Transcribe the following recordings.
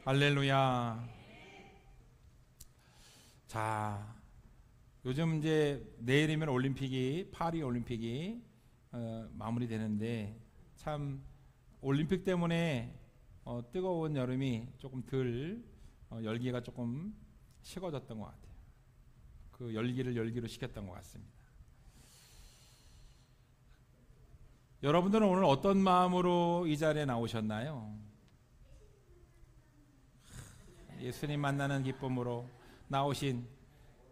할렐루야. 자, 요즘 이제 내일이면 올림픽이 파리 올림픽이 마무리되는데 참 올림픽 때문에 뜨거운 여름이 조금 덜 열기가 조금 식어졌던 것 같아요. 그 열기를 열기로 식혔던 것 같습니다. 여러분들은 오늘 어떤 마음으로 이 자리에 나오셨나요? 예수님 만나는 기쁨으로 나오신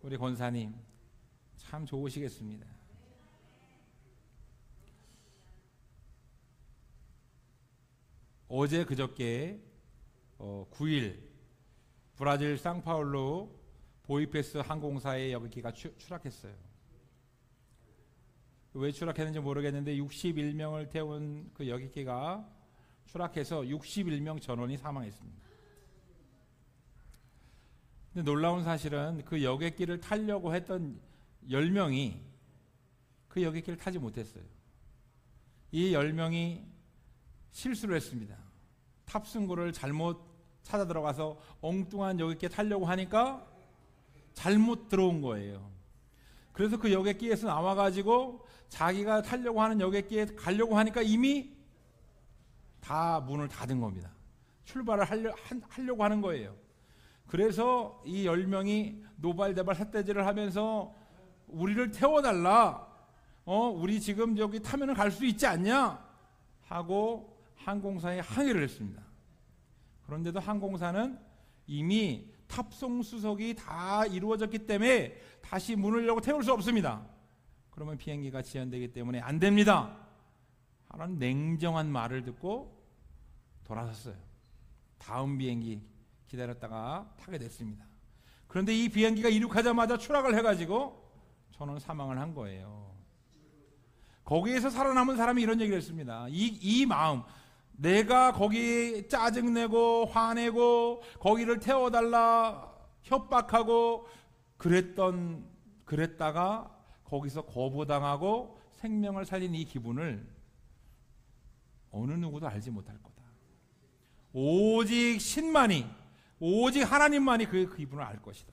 우리 권사님 참 좋으시겠습니다. 어제 그저께 9일 브라질 상파울루 보이페스 항공사의 여객기가 추락했어요. 왜 추락했는지 모르겠는데 61명을 태운 그 여객기가 추락해서 61명 전원이 사망했습니다. 근데 놀라운 사실은 그 여객기를 타려고 했던 10명이 그 여객기를 타지 못했어요. 이 10명이 실수를 했습니다. 탑승구를 잘못 찾아 들어가서 엉뚱한 여객기에 타려고 하니까 잘못 들어온 거예요. 그래서 그 여객기에서 나와가지고 자기가 타려고 하는 여객기에 가려고 하니까 이미 다 문을 닫은 겁니다. 출발을 하려고 하는 거예요. 그래서 이 10명이 노발대발 삿대질을 하면서 우리를 태워달라, 우리 지금 저기 타면은 갈 수 있지 않냐 하고 항공사에 항의를 했습니다. 그런데도 항공사는 이미 탑승 수속이 다 이루어졌기 때문에 다시 문을 열고 태울 수 없습니다. 그러면 비행기가 지연되기 때문에 안 됩니다 하는 냉정한 말을 듣고 돌아섰어요. 다음 비행기 기다렸다가 타게 됐습니다. 그런데 이 비행기가 이륙하자마자 추락을 해가지고 저는 사망을 한 거예요. 거기에서 살아남은 사람이 이런 얘기를 했습니다. 이 마음, 내가 거기 짜증내고 화내고 거기를 태워달라 협박하고 그랬다가 거기서 거부당하고 생명을 살린 이 기분을 어느 누구도 알지 못할 거다. 오직 신만이, 오직 하나님만이 그 기분을 알 것이다.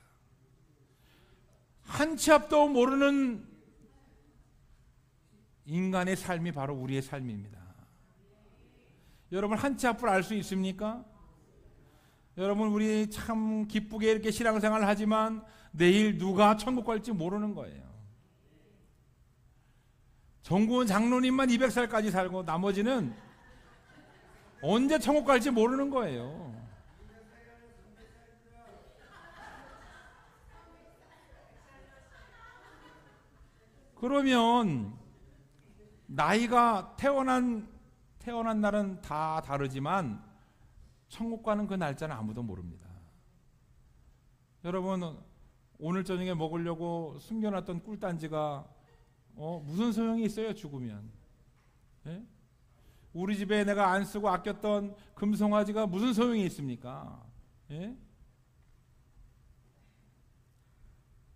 한 치 앞도 모르는 인간의 삶이 바로 우리의 삶입니다. 여러분 한 치 앞을 알 수 있습니까? 여러분 우리 참 기쁘게 이렇게 신앙생활을 하지만 내일 누가 천국 갈지 모르는 거예요. 정구원 장로님만 200살까지 살고 나머지는 언제 천국 갈지 모르는 거예요. 그러면 나이가 태어난 날은 다 다르지만 천국 가는 그 날짜는 아무도 모릅니다. 여러분 오늘 저녁에 먹으려고 숨겨놨던 꿀단지가 무슨 소용이 있어요? 죽으면. 예? 우리 집에 내가 안 쓰고 아꼈던 금송아지가 무슨 소용이 있습니까? 예?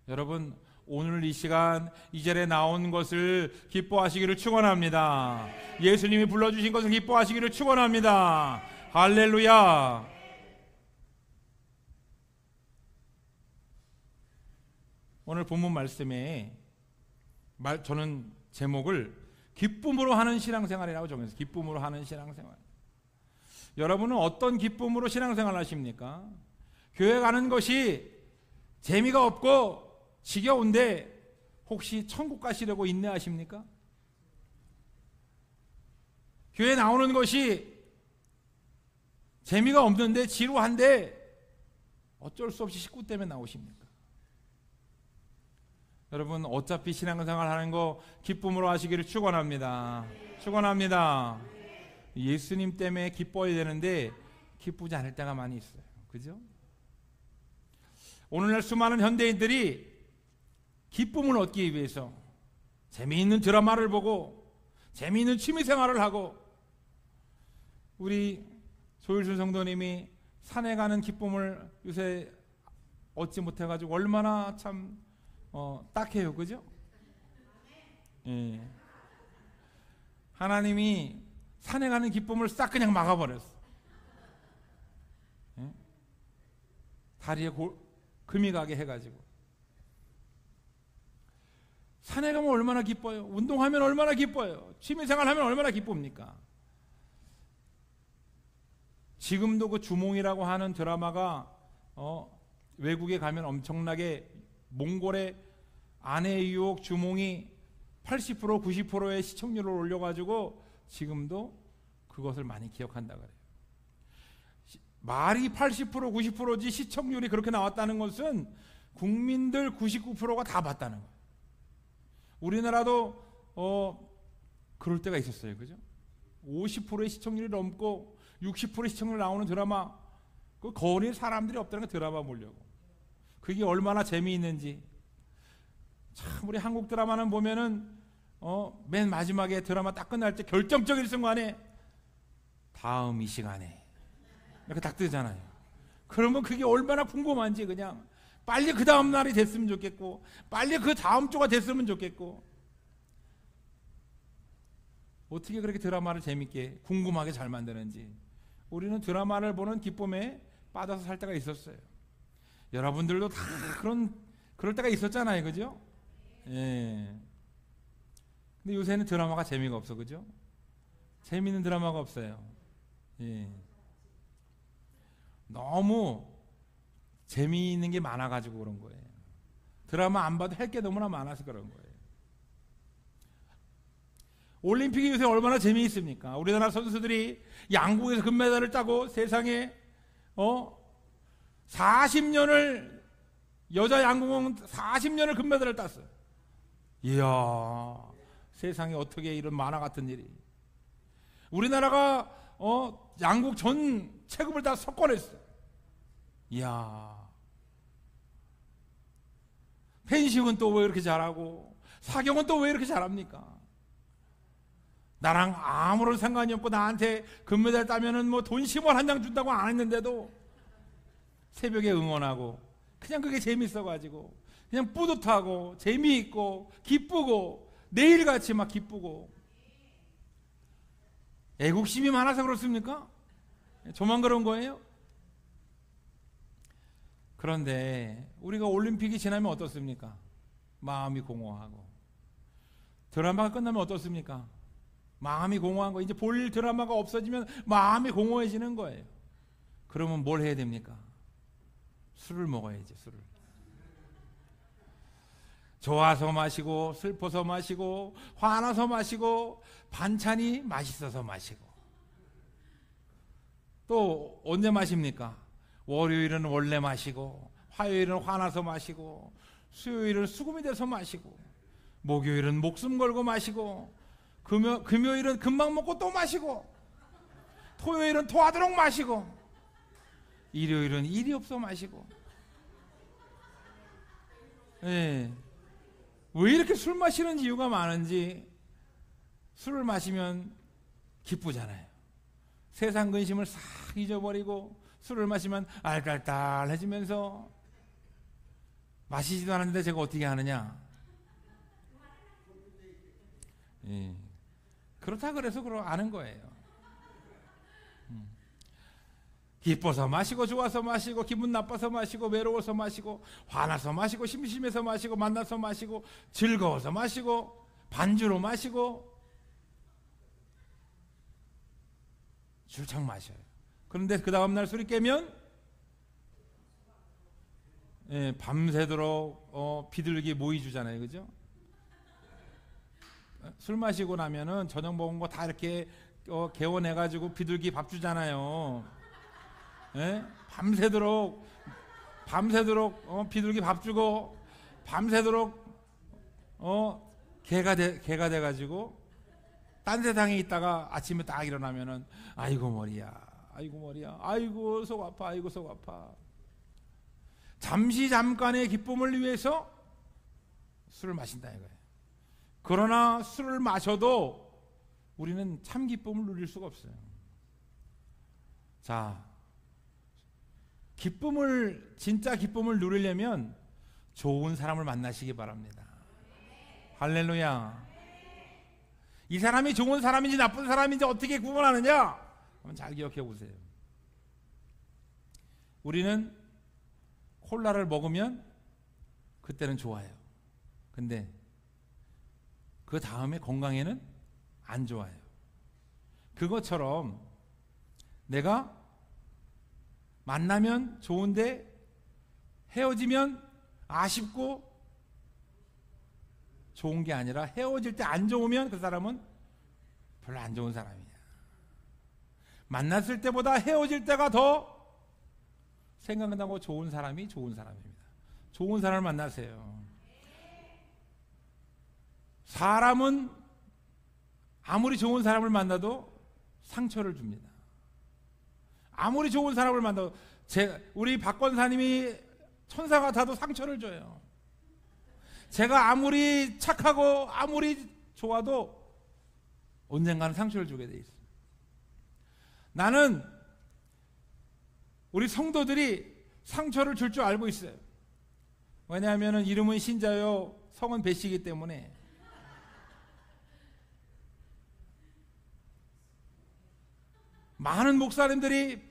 여러분 오늘 이 시간 이 자리에 나온 것을 기뻐하시기를 축원합니다. 예수님이 불러주신 것을 기뻐하시기를 축원합니다. 할렐루야. 오늘 본문 말씀에 저는 제목을 기쁨으로 하는 신앙생활이라고 정했어요. 기쁨으로 하는 신앙생활. 여러분은 어떤 기쁨으로 신앙생활 하십니까? 교회 가는 것이 재미가 없고 지겨운데 혹시 천국 가시려고 인내하십니까? 교회 나오는 것이 재미가 없는데 지루한데 어쩔 수 없이 식구 때문에 나오십니까? 여러분 어차피 신앙생활 하는 거 기쁨으로 하시기를 축원합니다. 축원합니다. 예수님 때문에 기뻐야 되는데 기쁘지 않을 때가 많이 있어요. 그죠? 오늘날 수많은 현대인들이 기쁨을 얻기 위해서 재미있는 드라마를 보고 재미있는 취미생활을 하고, 우리 조일순 성도님이 산에 가는 기쁨을 요새 얻지 못해가지고 얼마나 참 딱해요. 그죠? 예. 하나님이 산에 가는 기쁨을 싹 그냥 막아버렸어. 예? 다리에 금이 가게 해가지고. 산에 가면 얼마나 기뻐요. 운동하면 얼마나 기뻐요. 취미생활 하면 얼마나 기쁩니까. 지금도 그 주몽이라고 하는 드라마가 외국에 가면 엄청나게 몽골의 아내의 유혹 주몽이 80% 90%의 시청률을 올려가지고 지금도 그것을 많이 기억한다 그래요. 말이 80% 90%지 시청률이 그렇게 나왔다는 것은 국민들 99%가 다 봤다는 거예요. 우리나라도 그럴 때가 있었어요. 그죠? 50%의 시청률이 넘고 60%의 시청률 나오는 드라마, 그 거리에 사람들이 없다는 거 드라마 보려고. 그게 얼마나 재미있는지. 참 우리 한국 드라마는 보면은 맨 마지막에 드라마 딱 끝날 때 결정적인 순간에 다음 이 시간에 이렇게 딱 뜨잖아요. 그러면 그게 얼마나 궁금한지 그냥 빨리 그 다음 날이 됐으면 좋겠고 빨리 그 다음 주가 됐으면 좋겠고. 어떻게 그렇게 드라마를 재밌게 궁금하게 잘 만드는지. 우리는 드라마를 보는 기쁨에 빠져서 살 때가 있었어요. 여러분들도 다 그럴 때가 있었잖아요. 그죠? 예. 근데 요새는 드라마가 재미가 없어. 그죠? 재미있는 드라마가 없어요. 예. 너무 재미있는 게 많아가지고 그런 거예요. 드라마 안 봐도 할 게 너무나 많아서 그런 거예요. 올림픽이 요새 얼마나 재미있습니까? 우리나라 선수들이 양궁에서 금메달을 따고 세상에 40년을 여자 양궁은 40년을 금메달을 땄어요. 이야, 세상에 어떻게 이런 만화 같은 일이. 우리나라가 양궁 전 체급을 다 석권했어요. 이야. 펜싱은 또 왜 이렇게 잘하고 사경은 또 왜 이렇게 잘합니까? 나랑 아무런 상관이 없고 나한테 금메달 따면은 뭐 돈 10원 한 장 준다고 안 했는데도 새벽에 응원하고 그냥 그게 재밌어가지고 그냥 뿌듯하고 재미있고 기쁘고 내일같이 막 기쁘고. 애국심이 많아서 그렇습니까? 저만 그런 거예요? 그런데 우리가 올림픽이 지나면 어떻습니까? 마음이 공허하고. 드라마가 끝나면 어떻습니까? 마음이 공허한 거. 이제 볼 드라마가 없어지면 마음이 공허해지는 거예요. 그러면 뭘 해야 됩니까? 술을 먹어야지. 술을. 좋아서 마시고 슬퍼서 마시고 화나서 마시고 반찬이 맛있어서 마시고. 또 언제 마십니까? 월요일은 원래 마시고 화요일은 화나서 마시고 수요일은 수금이 돼서 마시고 목요일은 목숨 걸고 마시고 금요일은 금방 먹고 또 마시고 토요일은 토하도록 마시고 일요일은 일이 없어 마시고. 예. 왜 이렇게 술 마시는 이유가 많은지. 술을 마시면 기쁘잖아요. 세상 근심을 싹 잊어버리고 술을 마시면 알딸딸해지면서. 마시지도 않았는데 제가 어떻게 하느냐. 예. 그렇다 그래서 아는 거예요. 기뻐서 마시고 좋아서 마시고 기분 나빠서 마시고 외로워서 마시고 화나서 마시고 심심해서 마시고 만나서 마시고 즐거워서 마시고 반주로 마시고 줄창 마셔요. 그런데 그 다음날 술이 깨면 밤새도록 비둘기 모이 주잖아요. 그죠? 술 마시고 나면은 저녁 먹은 거 다 이렇게 개원해가지고 비둘기 밥 주잖아요. 밤새도록 비둘기 밥 주고 밤새도록 개가 돼가지고 딴 세상에 있다가 아침에 딱 일어나면은 아이고 머리야 아이고 속 아파 아이고 속 아파. 잠깐의 기쁨을 위해서 술을 마신다 이거예요. 그러나 술을 마셔도 우리는 참 기쁨을 누릴 수가 없어요. 자, 진짜 기쁨을 누리려면 좋은 사람을 만나시기 바랍니다. 할렐루야. 이 사람이 좋은 사람인지 나쁜 사람인지 어떻게 구분하느냐? 한번 잘 기억해 보세요. 우리는 콜라를 먹으면 그때는 좋아요. 근데 그 다음에 건강에는 안 좋아요. 그것처럼 내가 만나면 좋은데 헤어지면 아쉽고 좋은 게 아니라 헤어질 때 안 좋으면 그 사람은 별로 안 좋은 사람이야. 만났을 때보다 헤어질 때가 더 생각나고 좋은 사람이 좋은 사람입니다. 좋은 사람을 만나세요. 사람은 아무리 좋은 사람을 만나도 상처를 줍니다. 아무리 좋은 사람을 만나도 우리 박 권사님이 천사 같아도 상처를 줘요. 제가 아무리 착하고 아무리 좋아도 언젠가는 상처를 주게 돼 있어요. 나는 우리 성도들이 상처를 줄 줄 알고 있어요. 왜냐하면 이름은 신자요 성은 배씨이기 때문에. 많은 목사님들이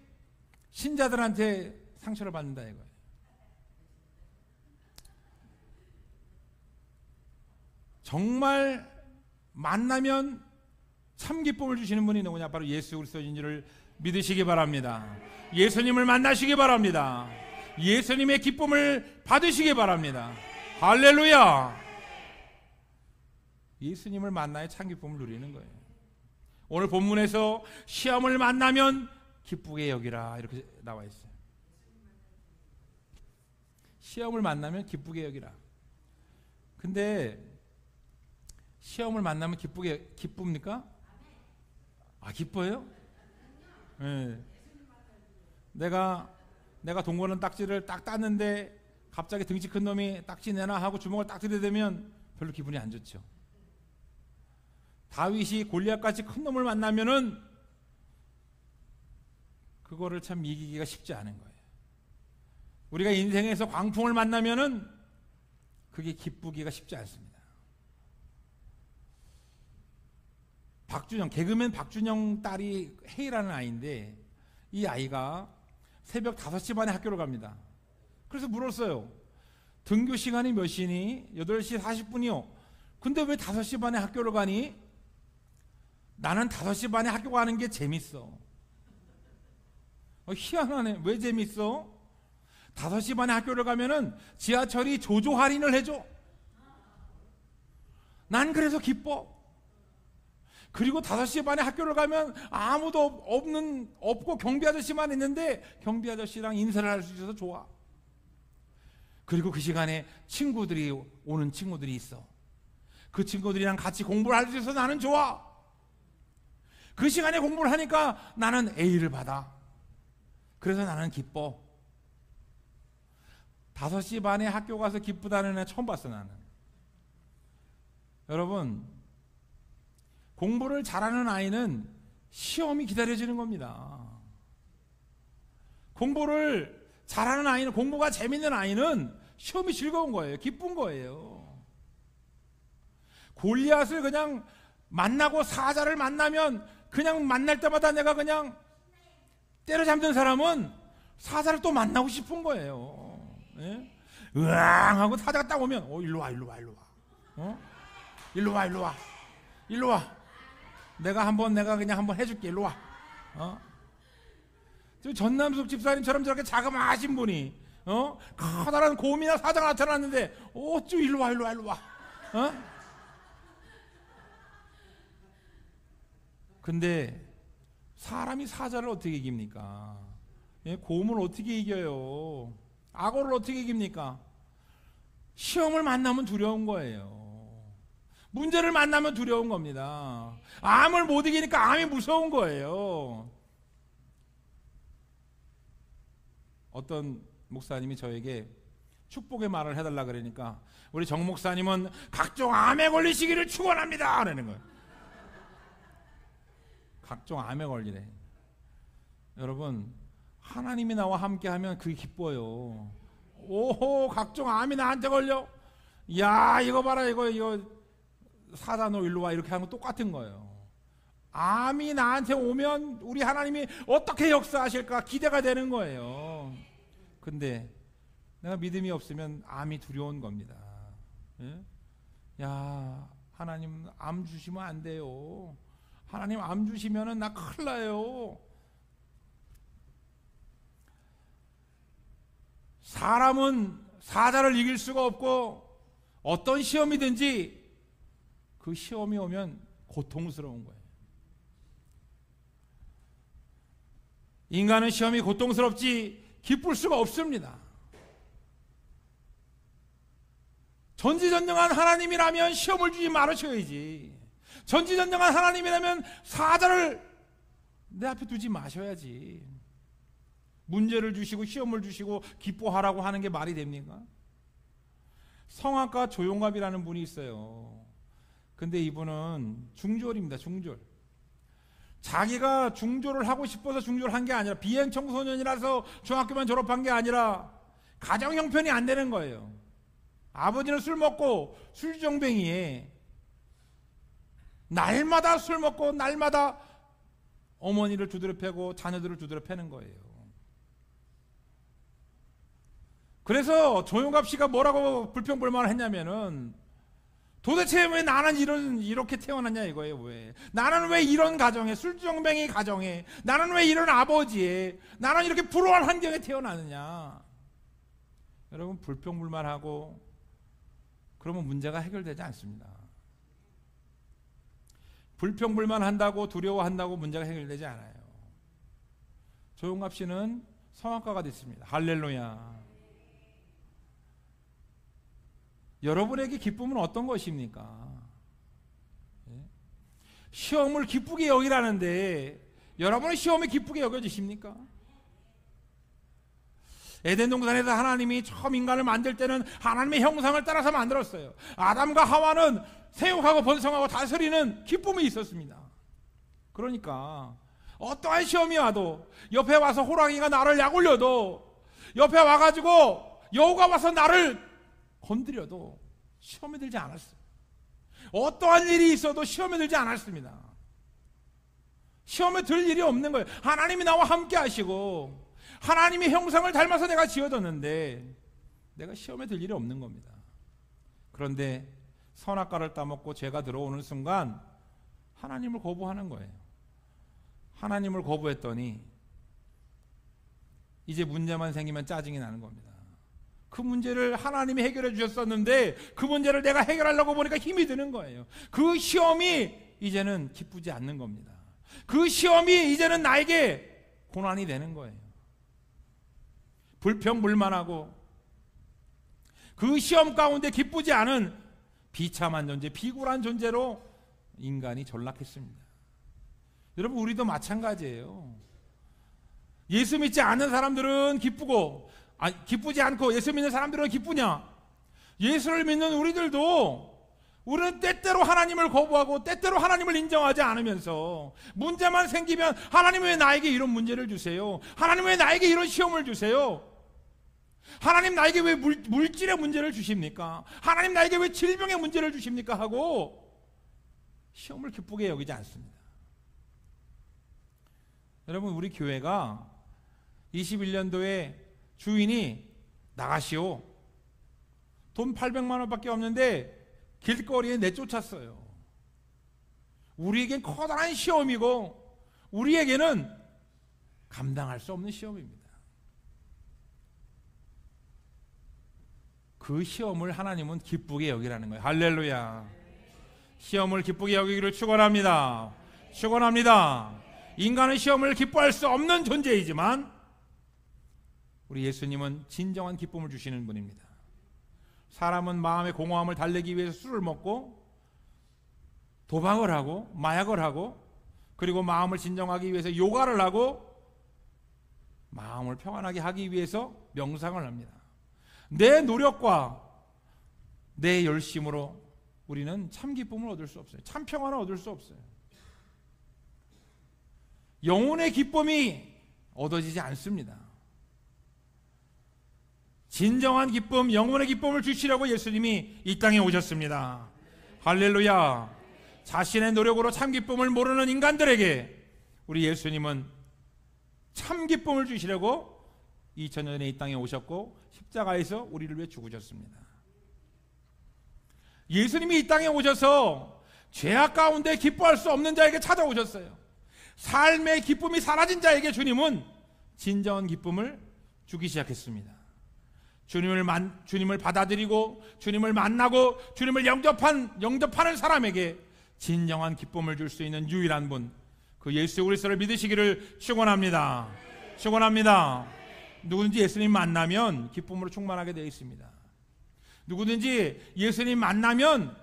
신자들한테 상처를 받는다 이거예요. 정말 만나면 참 기쁨을 주시는 분이 누구냐? 바로 예수 그리스도인 줄을 믿으시기 바랍니다. 예수님을 만나시기 바랍니다. 예수님의 기쁨을 받으시기 바랍니다. 할렐루야. 예수님을 만나야 참 기쁨을 누리는 거예요. 오늘 본문에서 시험을 만나면 기쁘게 여기라 이렇게 나와 있어요. 시험을 만나면 기쁘게 여기라. 근데 시험을 만나면 기쁩니까? 아, 기뻐요? 네. 내가 돈 거는 딱지를 딱 땄는데 갑자기 등치 큰 놈이 딱지 내놔 하고 주먹을 딱 들이대면 별로 기분이 안 좋죠. 다윗이 골리앗같이 큰 놈을 만나면은 그거를 참 이기기가 쉽지 않은 거예요. 우리가 인생에서 광풍을 만나면은 그게 기쁘기가 쉽지 않습니다. 개그맨 박준영 딸이 혜이라는 아이인데 이 아이가 새벽 5시 반에 학교를 갑니다. 그래서 물었어요. 등교 시간이 몇 시니? 8시 40분이요. 근데 왜 5시 반에 학교를 가니? 나는 5시 반에 학교 가는 게 재밌어. 희한하네. 왜 재밌어? 5시 반에 학교를 가면은 지하철이 조조 할인을 해줘. 난 그래서 기뻐. 그리고 5시 반에 학교를 가면 아무도 없고 경비 아저씨만 있는데 경비 아저씨랑 인사를 할 수 있어서 좋아. 그리고 그 시간에 오는 친구들이 있어. 그 친구들이랑 같이 공부를 할 수 있어서 나는 좋아. 그 시간에 공부를 하니까 나는 A를 받아. 그래서 나는 기뻐. 5시 반에 학교 가서 기쁘다는 애 처음 봤어 나는. 여러분, 공부를 잘하는 아이는 시험이 기다려지는 겁니다. 공부를 잘하는 아이는, 공부가 재밌는 아이는 시험이 즐거운 거예요. 기쁜 거예요. 골리앗을 그냥 만나고 사자를 만나면 그냥 만날 때마다 내가 그냥 때려잡는 사람은 사자를 또 만나고 싶은 거예요. 예? 으앙 하고 사자가 딱 오면 일로 와. 일로 와. 내가 그냥 한번 해줄게. 일로 와. 전남숙 집사님처럼 저렇게 자그마하신 분이 커다란 곰이나 사자가 나타났는데 어쭈 일로 와. 근데 사람이 사자를 어떻게 이깁니까? 예? 곰을 어떻게 이겨요? 악어를 어떻게 이깁니까? 시험을 만나면 두려운 거예요. 문제를 만나면 두려운 겁니다. 암을 못 이기니까 암이 무서운 거예요. 어떤 목사님이 저에게 축복의 말을 해달라 그러니까 우리 정 목사님은 각종 암에 걸리시기를 축원합니다 그러는 거예요. 각종 암에 걸리래. 여러분, 하나님이 나와 함께하면 그게 기뻐요. 오호, 각종 암이 나한테 걸려. 야, 이거 봐라, 이거 사자 너 일로 와 이렇게 하는 거 똑같은 거예요. 암이 나한테 오면 우리 하나님이 어떻게 역사하실까 기대가 되는 거예요. 근데 내가 믿음이 없으면 암이 두려운 겁니다. 예? 야, 하나님 암 주시면 안 돼요. 하나님 암 주시면은 나 큰일 나요. 사람은 사자를 이길 수가 없고 어떤 시험이든지 그 시험이 오면 고통스러운 거예요. 인간은 시험이 고통스럽지 기쁠 수가 없습니다. 전지전능한 하나님이라면 시험을 주지 말으셔야지. 전지전능한 하나님이라면 사자를 내 앞에 두지 마셔야지. 문제를 주시고 시험을 주시고 기뻐하라고 하는 게 말이 됩니까? 성악가 조용갑이라는 분이 있어요. 근데 이분은 중졸입니다. 중졸. 자기가 중졸을 하고 싶어서 중졸을 한 게 아니라, 비행 청소년이라서 중학교만 졸업한 게 아니라 가정 형편이 안 되는 거예요. 아버지는 술 먹고 술주정뱅이에 날마다 술 먹고 날마다 어머니를 두드려 패고 자녀들을 두드려 패는 거예요. 그래서 조용갑 씨가 뭐라고 불평불만을 했냐면은, 도대체 왜 나는 이렇게 태어났냐 이거예요. 왜 나는 왜 이런 가정에, 술주정뱅이 가정에, 나는 왜 이런 아버지에, 나는 이렇게 불우한 환경에 태어나느냐. 여러분, 불평불만하고 그러면 문제가 해결되지 않습니다. 불평불만한다고 두려워한다고 문제가 해결되지 않아요. 조용갑 씨는 성악가가 됐습니다. 할렐루야. 여러분에게 기쁨은 어떤 것입니까? 시험을 기쁘게 여기라는데 여러분의 시험이 기쁘게 여겨지십니까? 에덴 동산에서 하나님이 처음 인간을 만들 때는 하나님의 형상을 따라서 만들었어요. 아담과 하와는 생육하고 번성하고 다스리는 기쁨이 있었습니다. 그러니까 어떠한 시험이 와도, 옆에 와서 호랑이가 나를 약올려도, 옆에 와가지고 여우가 와서 나를 건드려도 시험에 들지 않았어요. 어떠한 일이 있어도 시험에 들지 않았습니다. 시험에 들 일이 없는 거예요. 하나님이 나와 함께 하시고 하나님의 형상을 닮아서 내가 지어졌는데 내가 시험에 들 일이 없는 겁니다. 그런데 선악과를 따먹고 죄가 들어오는 순간 하나님을 거부하는 거예요. 하나님을 거부했더니 이제 문제만 생기면 짜증이 나는 겁니다. 그 문제를 하나님이 해결해 주셨었는데 그 문제를 내가 해결하려고 보니까 힘이 드는 거예요. 그 시험이 이제는 기쁘지 않는 겁니다. 그 시험이 이제는 나에게 고난이 되는 거예요. 불평불만하고 그 시험 가운데 기쁘지 않은 비참한 존재, 비굴한 존재로 인간이 전락했습니다. 여러분, 우리도 마찬가지예요. 예수 믿지 않는 사람들은 기쁘고, 기쁘지 않고 예수 믿는 사람들은 기쁘냐? 예수를 믿는 우리는 때때로 하나님을 거부하고 때때로 하나님을 인정하지 않으면서 문제만 생기면 하나님 왜 나에게 이런 문제를 주세요? 하나님 왜 나에게 이런 시험을 주세요? 하나님 나에게 왜 물질의 문제를 주십니까? 하나님 나에게 왜 질병의 문제를 주십니까? 하고 시험을 기쁘게 여기지 않습니다. 여러분, 우리 교회가 21년도에 주인이 나가시오, 돈 800만 원밖에 없는데 길거리에 내쫓았어요. 우리에겐 커다란 시험이고 우리에게는 감당할 수 없는 시험입니다. 그 시험을 하나님은 기쁘게 여기라는 거예요. 할렐루야. 시험을 기쁘게 여기기를 축원합니다. 축원합니다. 인간은 시험을 기뻐할 수 없는 존재이지만 우리 예수님은 진정한 기쁨을 주시는 분입니다. 사람은 마음의 공허함을 달래기 위해서 술을 먹고 도박을 하고 마약을 하고, 그리고 마음을 진정하기 위해서 요가를 하고, 마음을 평안하게 하기 위해서 명상을 합니다. 내 노력과 내 열심으로 우리는 참 기쁨을 얻을 수 없어요. 참 평안을 얻을 수 없어요. 영혼의 기쁨이 얻어지지 않습니다. 진정한 기쁨, 영혼의 기쁨을 주시려고 예수님이 이 땅에 오셨습니다. 할렐루야. 자신의 노력으로 참 기쁨을 모르는 인간들에게 우리 예수님은 참 기쁨을 주시려고 2000년 전에 이 땅에 오셨고 십자가에서 우리를 위해 죽으셨습니다. 예수님이 이 땅에 오셔서 죄악 가운데 기뻐할 수 없는 자에게 찾아오셨어요. 삶의 기쁨이 사라진 자에게 주님은 진정한 기쁨을 주기 시작했습니다. 주님을 받아들이고 주님을 만나고 주님을 영접하는 사람에게 진정한 기쁨을 줄 수 있는 유일한 분, 그 예수 그리스도를 믿으시기를 축원합니다. 축원합니다. 누구든지 예수님 만나면 기쁨으로 충만하게 되어 있습니다. 누구든지 예수님 만나면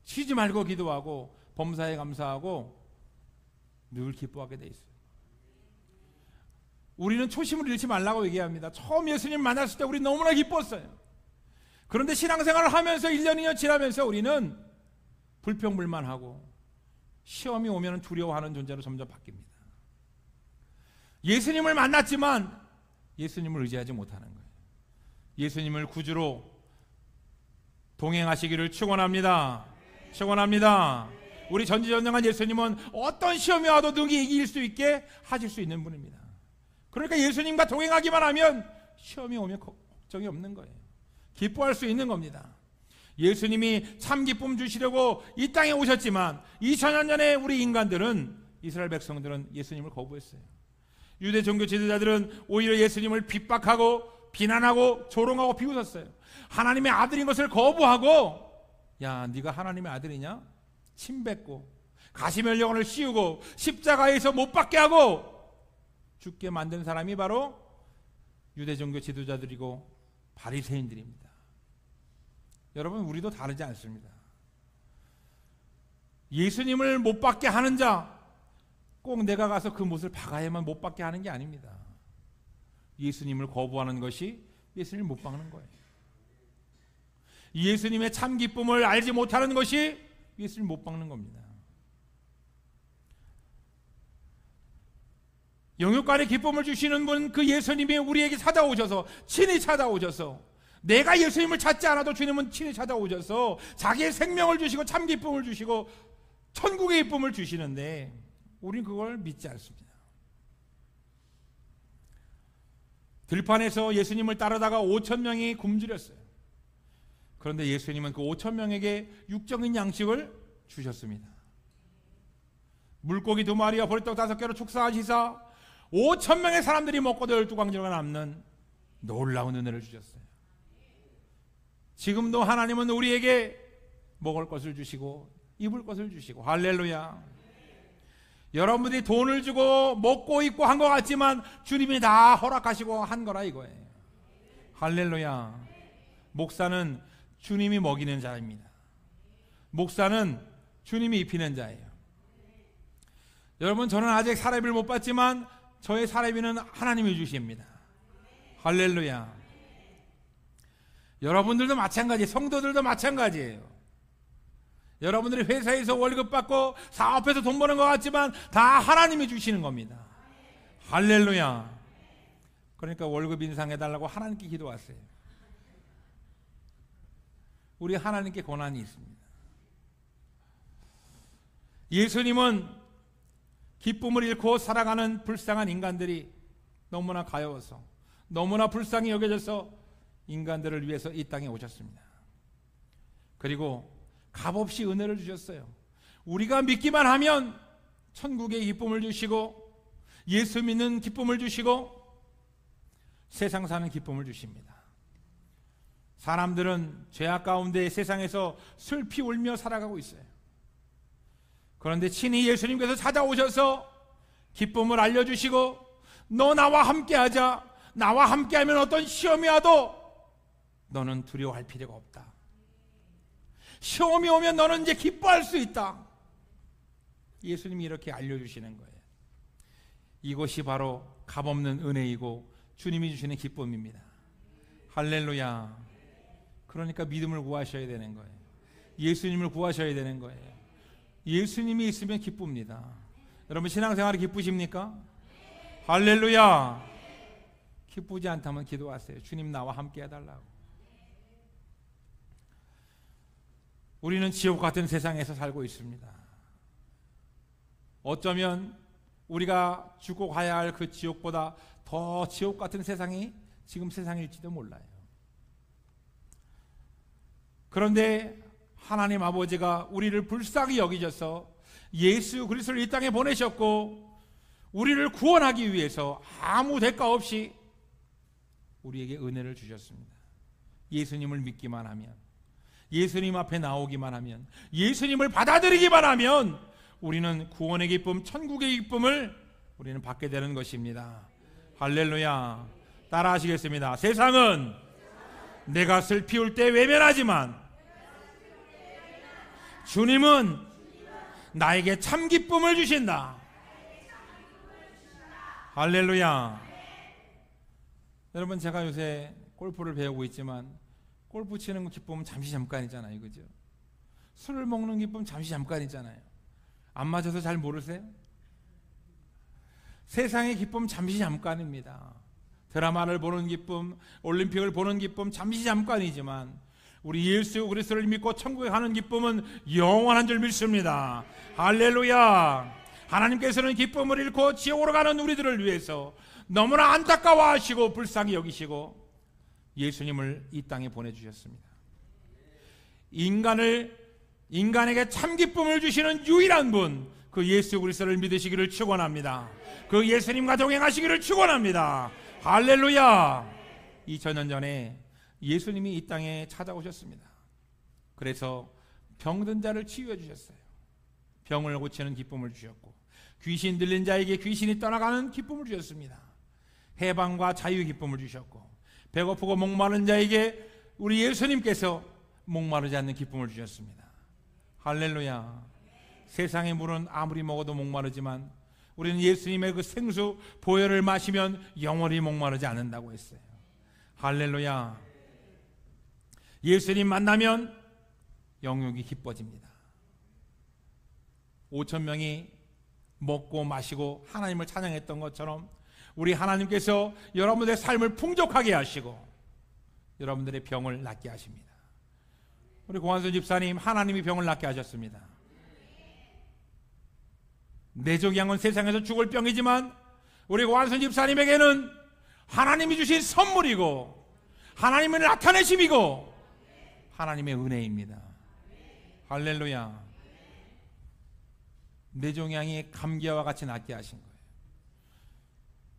쉬지 말고 기도하고 범사에 감사하고 늘 기뻐하게 되어 있어요. 우리는 초심을 잃지 말라고 얘기합니다. 처음 예수님 만났을 때 우리 너무나 기뻤어요. 그런데 신앙생활을 하면서 1년 2년 지나면서 우리는 불평불만하고 시험이 오면 두려워하는 존재로 점점 바뀝니다. 예수님을 만났지만 예수님을 의지하지 못하는 거예요. 예수님을 구주로 동행하시기를 축원합니다. 축원합니다. 우리 전지전능한 예수님은 어떤 시험이 와도 능히 이길 수 있게 하실 수 있는 분입니다. 그러니까 예수님과 동행하기만 하면 시험이 오면 걱정이 없는 거예요. 기뻐할 수 있는 겁니다. 예수님이 참 기쁨 주시려고 이 땅에 오셨지만 2000년 전에 우리 인간들은, 이스라엘 백성들은 예수님을 거부했어요. 유대 종교 지도자들은 오히려 예수님을 핍박하고 비난하고 조롱하고 비웃었어요. 하나님의 아들인 것을 거부하고, 야, 네가 하나님의 아들이냐? 침 뱉고 가시면령을 씌우고 십자가에서 못 박게 하고 죽게 만든 사람이 바로 유대 종교 지도자들이고 바리새인들입니다. 여러분, 우리도 다르지 않습니다. 예수님을 못 박게 하는 자, 꼭 내가 가서 그 못을 박아야만 못 박게 하는 게 아닙니다. 예수님을 거부하는 것이 예수님을 못 박는 거예요. 예수님의 참 기쁨을 알지 못하는 것이 예수님을 못 박는 겁니다. 영육간의 기쁨을 주시는 분, 그 예수님이 우리에게 찾아오셔서, 친히 찾아오셔서, 내가 예수님을 찾지 않아도 주님은 친히 찾아오셔서 자기의 생명을 주시고 참 기쁨을 주시고 천국의 기쁨을 주시는데 우리는 그걸 믿지 않습니다. 들판에서 예수님을 따르다가 5,000명이 굶주렸어요. 그런데 예수님은 그 5,000명에게 육적인 양식을 주셨습니다. 물고기 2마리와 보리떡 5개로 축사하시사 5,000명의 사람들이 먹고도 12광지가 남는 놀라운 은혜를 주셨어요. 지금도 하나님은 우리에게 먹을 것을 주시고 입을 것을 주시고, 할렐루야. 여러분들이 돈을 주고 먹고 입고 한 것 같지만 주님이 다 허락하시고 한 거라 이거예요. 할렐루야. 목사는 주님이 먹이는 자입니다. 목사는 주님이 입히는 자예요. 여러분, 저는 아직 사례비를 못 받지만 저의 사례비는 하나님이 주십니다. 할렐루야. 여러분들도 마찬가지, 성도들도 마찬가지예요. 여러분들이 회사에서 월급 받고 사업해서 돈 버는 것 같지만 다 하나님이 주시는 겁니다. 할렐루야. 그러니까 월급 인상해달라고 하나님께 기도하세요. 우리 하나님께 권한이 있습니다. 예수님은 기쁨을 잃고 살아가는 불쌍한 인간들이 너무나 가여워서, 너무나 불쌍히 여겨져서 인간들을 위해서 이 땅에 오셨습니다. 그리고 값없이 은혜를 주셨어요. 우리가 믿기만 하면 천국의 기쁨을 주시고 예수 믿는 기쁨을 주시고 세상 사는 기쁨을 주십니다. 사람들은 죄악 가운데 세상에서 슬피 울며 살아가고 있어요. 그런데 친히 예수님께서 찾아오셔서 기쁨을 알려주시고, 너 나와 함께하자, 나와 함께하면 어떤 시험이 와도 너는 두려워할 필요가 없다. 시험이 오면 너는 이제 기뻐할 수 있다. 예수님이 이렇게 알려주시는 거예요. 이것이 바로 값없는 은혜이고 주님이 주시는 기쁨입니다. 할렐루야. 그러니까 믿음을 구하셔야 되는 거예요. 예수님을 구하셔야 되는 거예요. 예수님이 있으면 기쁩니다. 여러분, 신앙생활이 기쁘십니까? 할렐루야. 기쁘지 않다면 기도하세요. 주님, 나와 함께 해달라고. 우리는 지옥 같은 세상에서 살고 있습니다. 어쩌면 우리가 죽고 가야 할 그 지옥보다 더 지옥 같은 세상이 지금 세상일지도 몰라요. 그런데 하나님 아버지가 우리를 불쌍히 여기셔서 예수 그리스도를 이 땅에 보내셨고 우리를 구원하기 위해서 아무 대가 없이 우리에게 은혜를 주셨습니다. 예수님을 믿기만 하면, 예수님 앞에 나오기만 하면, 예수님을 받아들이기만 하면 우리는 구원의 기쁨, 천국의 기쁨을 우리는 받게 되는 것입니다. 할렐루야. 따라 하시겠습니다. 세상은 내가 슬피울 때 외면하지만 주님은 나에게 참 기쁨을 주신다. 할렐루야. 여러분, 제가 요새 골프를 배우고 있지만 골프 치는 기쁨은 잠시 잠깐이잖아요. 그죠? 술을 먹는 기쁨은 잠시 잠깐이잖아요. 안 맞아서 잘 모르세요? 세상의 기쁨 잠시 잠깐입니다. 드라마를 보는 기쁨, 올림픽을 보는 기쁨 잠시 잠깐이지만 우리 예수 그리스도를 믿고 천국에 가는 기쁨은 영원한 줄 믿습니다. 할렐루야. 하나님께서는 기쁨을 잃고 지옥으로 가는 우리들을 위해서 너무나 안타까워하시고 불쌍히 여기시고 예수님을 이 땅에 보내주셨습니다. 인간에게 참 기쁨을 주시는 유일한 분, 그 예수 그리스도를 믿으시기를 축원합니다. 그 예수님과 동행하시기를 축원합니다. 할렐루야. 2000년 전에 예수님이 이 땅에 찾아오셨습니다. 그래서 병든 자를 치유해 주셨어요. 병을 고치는 기쁨을 주셨고 귀신 들린 자에게 귀신이 떠나가는 기쁨을 주셨습니다. 해방과 자유의 기쁨을 주셨고 배고프고 목마른 자에게 우리 예수님께서 목마르지 않는 기쁨을 주셨습니다. 할렐루야. 세상의 물은 아무리 먹어도 목마르지만 우리는 예수님의 그 생수 보혈을 마시면 영원히 목마르지 않는다고 했어요. 할렐루야. 예수님 만나면 영육이 기뻐집니다. 5,000명이 먹고 마시고 하나님을 찬양했던 것처럼 우리 하나님께서 여러분들의 삶을 풍족하게 하시고 여러분들의 병을 낫게 하십니다. 우리 고한선 집사님, 하나님이 병을 낫게 하셨습니다. 뇌종양은 세상에서 죽을 병이지만 우리 고한선 집사님에게는 하나님이 주신 선물이고 하나님의 나타내심이고 하나님의 은혜입니다. 할렐루야. 뇌종양이 감기와 같이 낫게 하신 거예요.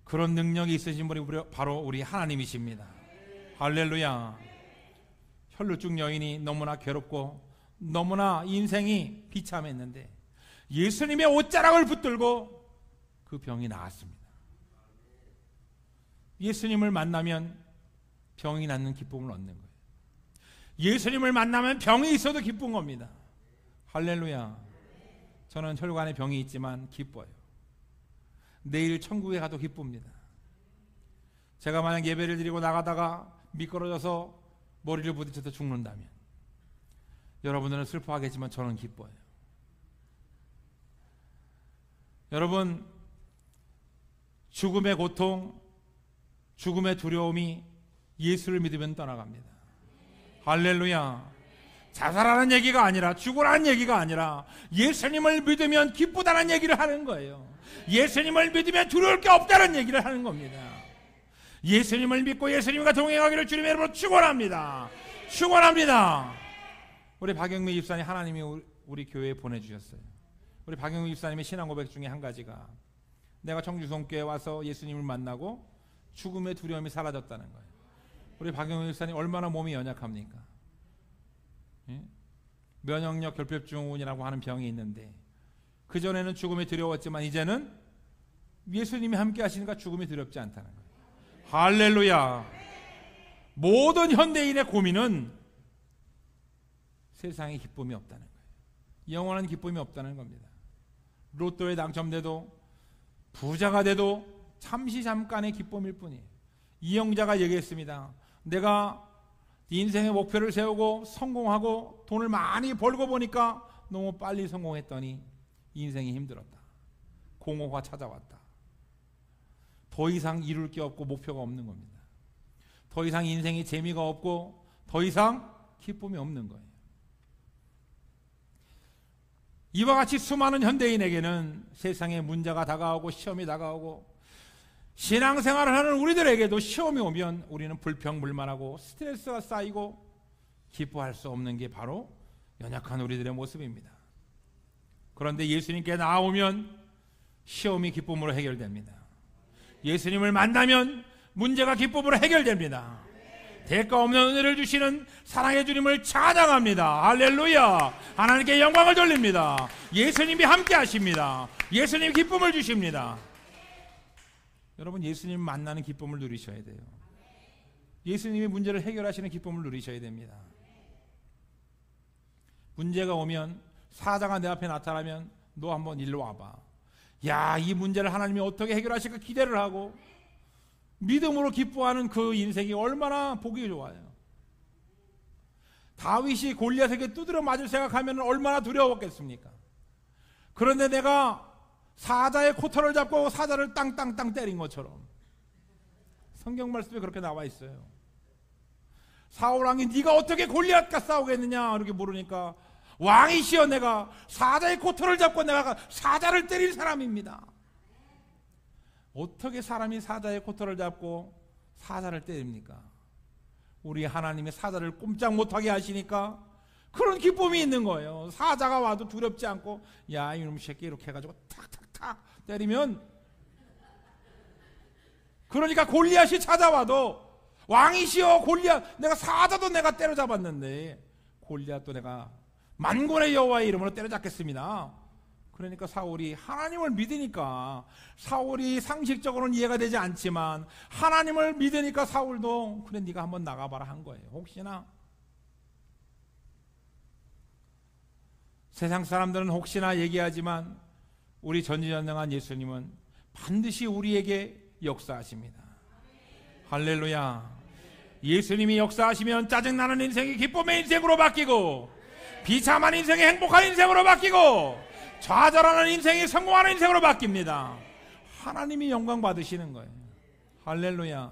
그런 능력이 있으신 분이 바로 우리 하나님이십니다. 할렐루야. 혈루증 여인이 너무나 괴롭고 너무나 인생이 비참했는데 예수님의 옷자락을 붙들고 그 병이 나았습니다. 예수님을 만나면 병이 낫는 기쁨을 얻는 거예요. 예수님을 만나면 병이 있어도 기쁜 겁니다. 할렐루야. 저는 혈관에 병이 있지만 기뻐요. 내일 천국에 가도 기쁩니다. 제가 만약 예배를 드리고 나가다가 미끄러져서 머리를 부딪혀서 죽는다면 여러분들은 슬퍼하겠지만 저는 기뻐요. 여러분, 죽음의 고통, 죽음의 두려움이 예수를 믿으면 떠나갑니다. 할렐루야. 자살하는 얘기가 아니라, 죽으라는 얘기가 아니라 예수님을 믿으면 기쁘다는 얘기를 하는 거예요. 예수님을 믿으면 두려울 게 없다는 얘기를 하는 겁니다. 예수님을 믿고 예수님과 동행하기를 주님의 이름으로 축원합니다. 축원합니다. 우리 박영미 집사님, 하나님이 우리 교회에 보내주셨어요. 우리 박영미 집사님의 신앙 고백 중에 한 가지가 내가 청주성교회에 와서 예수님을 만나고 죽음의 두려움이 사라졌다는 거예요. 우리 박영미 집사님 얼마나 몸이 연약합니까? 예? 면역력 결핍증후군이라고 하는 병이 있는데 그전에는 죽음이 두려웠지만 이제는 예수님이 함께 하시니까 죽음이 두렵지 않다는 거예요. 할렐루야. 모든 현대인의 고민은 세상에 기쁨이 없다는 거예요. 영원한 기쁨이 없다는 겁니다. 로또에 당첨돼도 부자가 돼도 잠시 잠깐의 기쁨일 뿐이에요. 이영자가 얘기했습니다. 내가 인생의 목표를 세우고 성공하고 돈을 많이 벌고 보니까 너무 빨리 성공했더니 인생이 힘들었다. 공허가 찾아왔다. 더 이상 이룰 게 없고 목표가 없는 겁니다. 더 이상 인생에 재미가 없고 더 이상 기쁨이 없는 거예요. 이와 같이 수많은 현대인에게는 세상에 문제가 다가오고 시험이 다가오고 신앙생활을 하는 우리들에게도 시험이 오면 우리는 불평불만하고 스트레스가 쌓이고 기뻐할 수 없는 게 바로 연약한 우리들의 모습입니다. 그런데 예수님께 나오면 시험이 기쁨으로 해결됩니다. 예수님을 만나면 문제가 기쁨으로 해결됩니다. 대가 없는 은혜를 주시는 사랑의 주님을 찬양합니다. 할렐루야. 하나님께 영광을 돌립니다. 예수님이 함께 하십니다. 예수님 기쁨을 주십니다. 여러분, 예수님 만나는 기쁨을 누리셔야 돼요. 예수님이 문제를 해결하시는 기쁨을 누리셔야 됩니다. 문제가 오면 사자가 내 앞에 나타나면 너 한번 일로 와봐. 야, 이 문제를 하나님이 어떻게 해결하실까 기대를 하고 믿음으로 기뻐하는 그 인생이 얼마나 보기 좋아요. 다윗이 골리앗에게 두드려 맞을 생각하면 얼마나 두려웠겠습니까? 그런데 내가 사자의 코털을 잡고 사자를 땅땅땅 때린 것처럼 성경 말씀에 그렇게 나와 있어요. 사울 왕이 네가 어떻게 골리앗과 싸우겠느냐 이렇게 물으니까 왕이시여 내가 사자의 코털을 잡고 내가 사자를 때린 사람입니다. 어떻게 사람이 사자의 코털을 잡고 사자를 때립니까? 우리 하나님이 사자를 꼼짝 못하게 하시니까 그런 기쁨이 있는 거예요. 사자가 와도 두렵지 않고 야 이놈 새끼 이렇게 해가지고 탁탁탁 때리면 그러니까 골리앗이 찾아와도 왕이시여 골리앗 내가 사자도 내가 때려잡았는데 골리앗도 내가 만군의 여호와의 이름으로 때려잡겠습니다. 그러니까 사울이 하나님을 믿으니까 사울이 상식적으로는 이해가 되지 않지만 하나님을 믿으니까 사울도 그래 네가 한번 나가봐라 한 거예요. 혹시나 세상 사람들은 혹시나 얘기하지만 우리 전지전능한 예수님은 반드시 우리에게 역사하십니다. 할렐루야. 예수님이 역사하시면 짜증나는 인생이 기쁨의 인생으로 바뀌고 비참한 인생이 행복한 인생으로 바뀌고 좌절하는 인생이 성공하는 인생으로 바뀝니다. 하나님이 영광 받으시는 거예요. 할렐루야.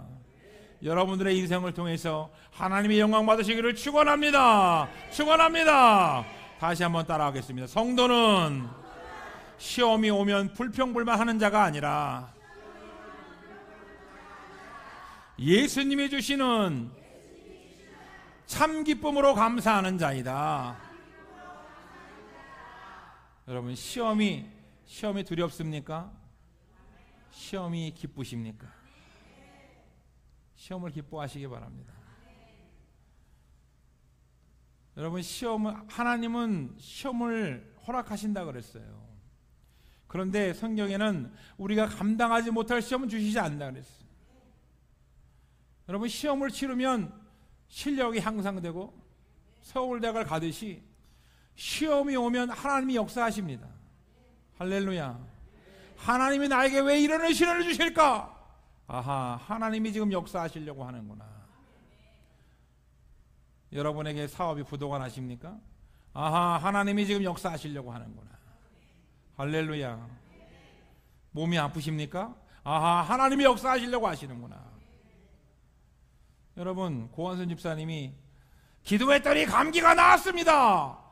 여러분들의 인생을 통해서 하나님이 영광 받으시기를 축원합니다. 축원합니다. 다시 한번 따라하겠습니다. 성도는 시험이 오면 불평불만하는 자가 아니라 예수님이 주시는 참 기쁨으로 감사하는 자이다. 여러분, 시험이 두렵습니까? 시험이 기쁘십니까? 시험을 기뻐하시기 바랍니다. 여러분, 하나님은 시험을 허락하신다 그랬어요. 그런데 성경에는 우리가 감당하지 못할 시험은 주시지 않는다 그랬어요. 여러분, 시험을 치르면 실력이 향상되고 서울대학을 가듯이 시험이 오면 하나님이 역사하십니다. 할렐루야. 하나님이 나에게 왜 이런 시련을 주실까? 아하, 하나님이 지금 역사하시려고 하는구나. 여러분에게 사업이 부도가 나십니까? 아하, 하나님이 지금 역사하시려고 하는구나. 할렐루야. 몸이 아프십니까? 아하, 하나님이 역사하시려고 하시는구나. 여러분, 고한선 집사님이 기도했더니 감기가 나았습니다.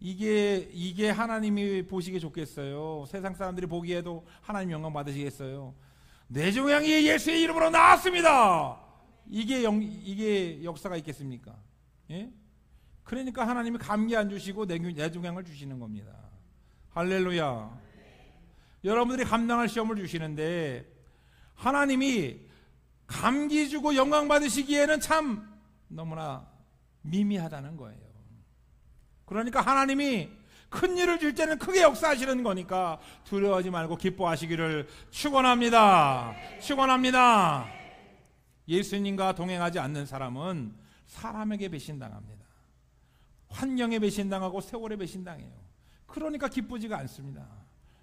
이게 하나님이 보시기에 좋겠어요? 세상 사람들이 보기에도 하나님 영광 받으시겠어요? 뇌종양이 예수의 이름으로 나았습니다. 이게 역사가 있겠습니까? 예? 그러니까 하나님이 감기 안 주시고 뇌종양을 주시는 겁니다. 할렐루야. 여러분들이 감당할 시험을 주시는데 하나님이 감기 주고 영광 받으시기에는 참 너무나 미미하다는 거예요. 그러니까 하나님이 큰 일을 줄 때는 크게 역사하시는 거니까 두려워하지 말고 기뻐하시기를 축원합니다. 축원합니다. 예수님과 동행하지 않는 사람은 사람에게 배신당합니다. 환경에 배신당하고 세월에 배신당해요. 그러니까 기쁘지가 않습니다.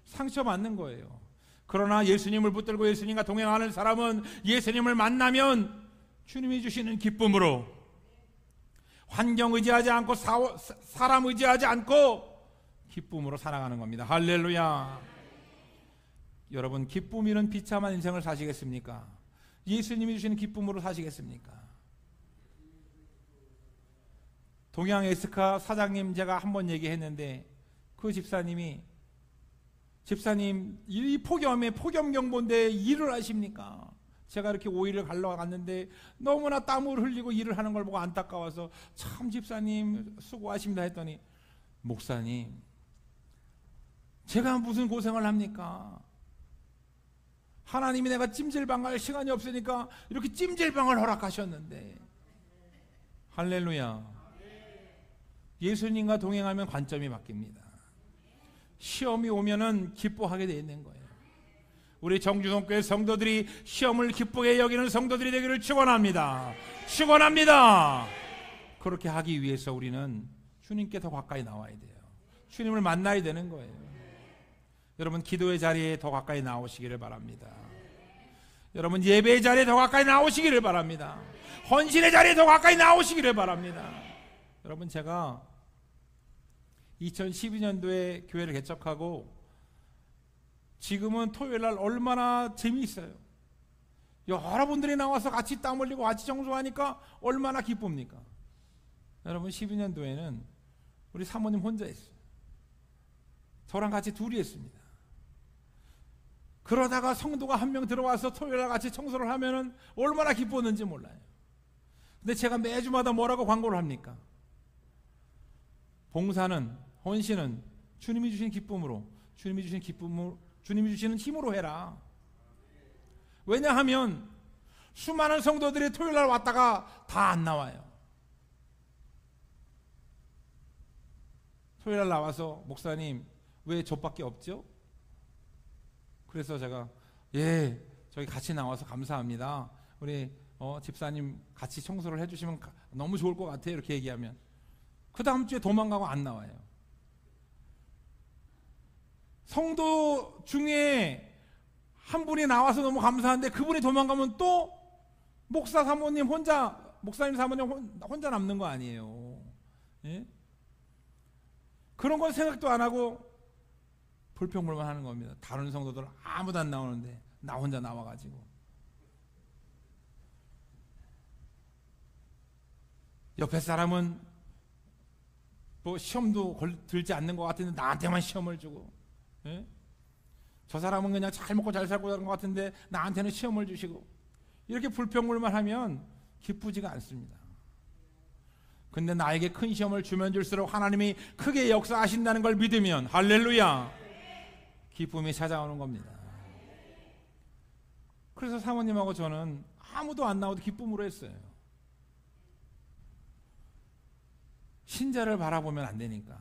상처받는 거예요. 그러나 예수님을 붙들고 예수님과 동행하는 사람은 예수님을 만나면 주님이 주시는 기쁨으로 환경 의지하지 않고 사람 의지하지 않고 기쁨으로 살아가는 겁니다. 할렐루야. 여러분, 기쁨 이는 비참한 인생을 사시겠습니까? 예수님이 주시는 기쁨으로 사시겠습니까? 동양 에스카 사장님 제가 한번 얘기했는데 그 집사님 이 폭염경보인데 일을 하십니까? 제가 이렇게 오일을 갈러 갔는데 너무나 땀을 흘리고 일을 하는 걸 보고 안타까워서 참 집사님 수고하십니다 했더니, 목사님 제가 무슨 고생을 합니까? 하나님이 내가 찜질방 갈 시간이 없으니까 이렇게 찜질방을 허락하셨는데. 할렐루야. 예수님과 동행하면 관점이 바뀝니다. 시험이 오면은 기뻐하게 되어 있는 거예요. 우리 정주동교회 성도들이 시험을 기쁘게 여기는 성도들이 되기를 축원합니다. 축원합니다. 그렇게 하기 위해서 우리는 주님께 더 가까이 나와야 돼요. 주님을 만나야 되는 거예요. 여러분, 기도의 자리에 더 가까이 나오시기를 바랍니다. 여러분, 예배의 자리에 더 가까이 나오시기를 바랍니다. 헌신의 자리에 더 가까이 나오시기를 바랍니다. 여러분, 제가 2012년도에 교회를 개척하고 지금은 토요일날 얼마나 재미있어요. 여러분들이 나와서 같이 땀 흘리고 같이 청소하니까 얼마나 기쁩니까? 여러분, 12년도에는 우리 사모님 혼자 했어요. 저랑 같이 둘이 했습니다. 그러다가 성도가 한 명 들어와서 토요일날 같이 청소를 하면은 얼마나 기뻤는지 몰라요. 근데 제가 매주마다 뭐라고 광고를 합니까? 봉사는, 헌신은 주님이 주신 기쁨으로, 주님이 주시는 힘으로 해라. 왜냐하면 수많은 성도들이 토요일날 왔다가 다 안 나와요. 토요일날 나와서, 목사님 왜 저밖에 없죠? 그래서 제가, 저희 같이 나와서 감사합니다. 우리 집사님 같이 청소를 해주시면 너무 좋을 것 같아요. 이렇게 얘기하면 그 다음 주에 도망가고 안 나와요. 성도 중에 한 분이 나와서 너무 감사한데 그분이 도망가면 또 목사님 사모님 혼자 남는 거 아니에요. 예? 그런 건 생각도 안 하고 불평불만 하는 겁니다. 다른 성도들은 아무도 안 나오는데 나 혼자 나와가지고. 옆에 사람은 뭐 시험도 들지 않는 것 같은데 나한테만 시험을 주고, 예? 저 사람은 그냥 잘 먹고 잘 살고 사는 것 같은데 나한테는 시험을 주시고, 이렇게 불평불만 하면 기쁘지가 않습니다. 근데 나에게 큰 시험을 주면 줄수록 하나님이 크게 역사하신다는 걸 믿으면, 할렐루야, 기쁨이 찾아오는 겁니다. 그래서 사모님하고 저는 아무도 안 나와도 기쁨으로 했어요. 신자를 바라보면 안 되니까.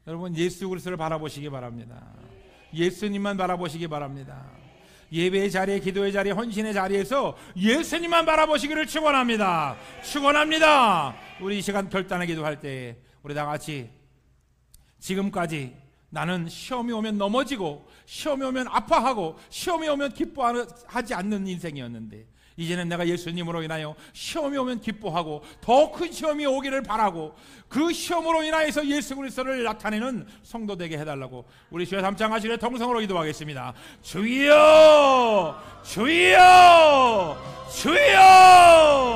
여러분, 예수 그리스도를 바라보시기 바랍니다. 예수님만 바라보시기 바랍니다. 예배의 자리에, 기도의 자리에, 헌신의 자리에서 예수님만 바라보시기를 축원합니다. 축원합니다. 우리 이 시간 결단의 기도할 때 우리 다 같이, 지금까지 나는 시험이 오면 넘어지고 시험이 오면 아파하고 시험이 오면 기뻐하지 않는 인생이었는데, 이제는 내가 예수님으로 인하여 시험이 오면 기뻐하고 더 큰 시험이 오기를 바라고 그 시험으로 인하여서 예수 그리스도를 나타내는 성도 되게 해달라고 우리 주여 담장하시기를 통성으로 기도하겠습니다. 주여, 주여, 주여.